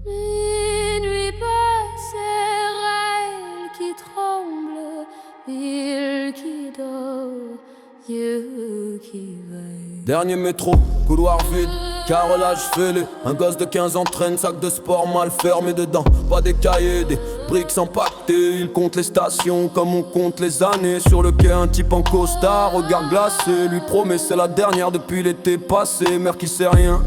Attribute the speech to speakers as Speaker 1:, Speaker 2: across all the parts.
Speaker 1: Minuit passée, elle qui tremble, il qui dort, yeux qui veillent.
Speaker 2: Dernier métro, couloir vide, carrelage fêlé. Un gosse de 15 ans traîne, sac de sport mal fermé dedans. Pas des cahiers, des briques empaquetées. Il compte les stations comme on compte les années. Sur le quai un type en costard, regard glacé. Lui promet c'est la dernière depuis l'été passé. Mère qui sait rien,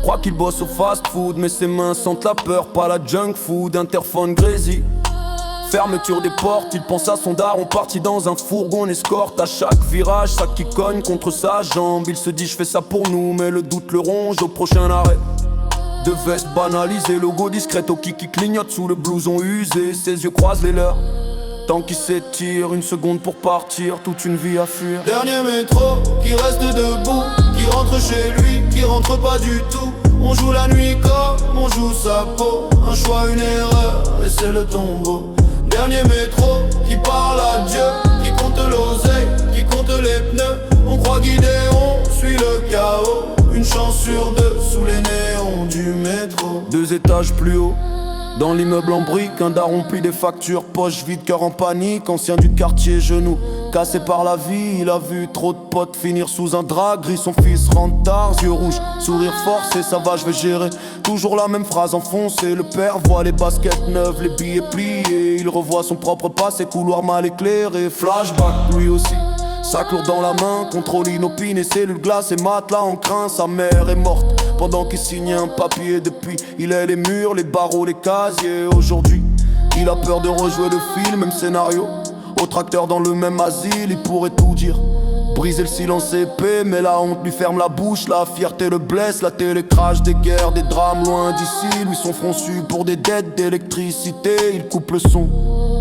Speaker 2: croit qu'il bosse au fast food. Mais ses mains sentent la peur, pas la junk food. Interphone grésille, fermeture des portes, il pense à son daron parti dans un fourgon escorte. À chaque virage, sac qui cogne contre sa jambe. Il se dit je fais ça pour nous, mais le doute le ronge au prochain arrêt. De veste banalisée, logo discret au qui clignote sous le blouson usé. Ses yeux croisent les leurs, tant qu'il s'étire, une seconde pour partir, toute une vie à fuir.
Speaker 3: Dernier métro, qui reste debout, qui rentre chez lui, qui rentre pas du tout. On joue la nuit comme on joue sa peau. Un choix, une erreur, et c'est le tombeau. Dernier métro, qui parle à Dieu, qui compte l'oseille, qui compte les pneus. On croit guider, on suit le chaos. Une chance sur deux, sous les néons du métro.
Speaker 2: 2 étages plus haut, dans l'immeuble en briques, un daron plie des factures, poche vide, cœur en panique. Ancien du quartier, genoux cassé par la vie. Il a vu trop de potes finir sous un drap gris. Son fils rentre tard, yeux rouges, sourire forcé. Ça va, je vais gérer. Toujours la même phrase enfoncée. Le père voit les baskets neuves, les billets pliés. Il revoit son propre passé, couloir mal éclairé. Flashback, lui aussi, sac lourd dans la main, contrôle inopiné, cellules glacées, matelas en crin. Sa mère est morte pendant qu'il signait un papier. Depuis, il est les murs, les barreaux, les casiers. Aujourd'hui, il a peur de rejouer le film, même scénario. Autre acteur dans le même asile, il pourrait tout dire. Briser le silence épais, mais la honte lui ferme la bouche. La fierté le blesse, la télé crache des guerres, des drames loin d'ici. Lui son front su pour des dettes d'électricité. Il coupe le son,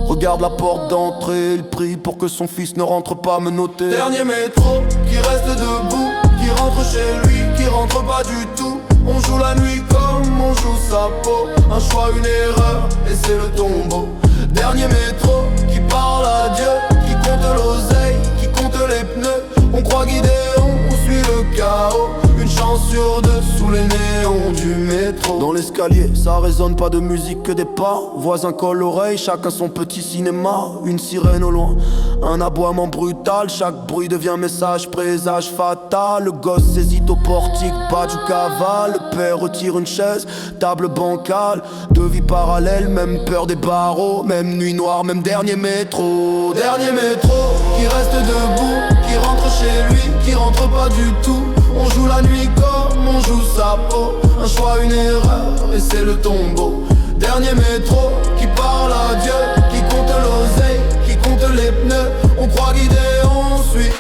Speaker 2: regarde la porte d'entrée. Il prie pour que son fils ne rentre pas menotté.
Speaker 3: Dernier métro, qui reste debout, qui rentre chez lui, qui rentre pas du tout. On joue la nuit comme on joue sa peau. Un choix, une erreur, et c'est le tombeau. Dernier métro, qui parle à Dieu, qui compte l'oseille, qui compte les pneus. On croit guider, on suit le chaos. Une chance sur deux, sous les néons du métro.
Speaker 2: Dans l'escalier, ça résonne, pas de musique que des pas. Voisins collent l'oreille, chacun son petit cinéma. Une sirène au loin, un aboiement brutal. Chaque bruit devient message, présage fatal. Le gosse hésite au portique, pas du cavale. Le père retire une chaise, table bancale. 2 vies parallèles, même peur des barreaux. Même nuit noire, même dernier métro.
Speaker 3: Dernier métro, qui reste debout, qui rentre chez lui, qui rentre pas du tout. On joue la nuit comme on joue sa peau. Un choix, une erreur, et c'est le tombeau. Dernier métro, qui parle à Dieu, qui compte l'oseille, qui compte les pneus. On croit guider, on suit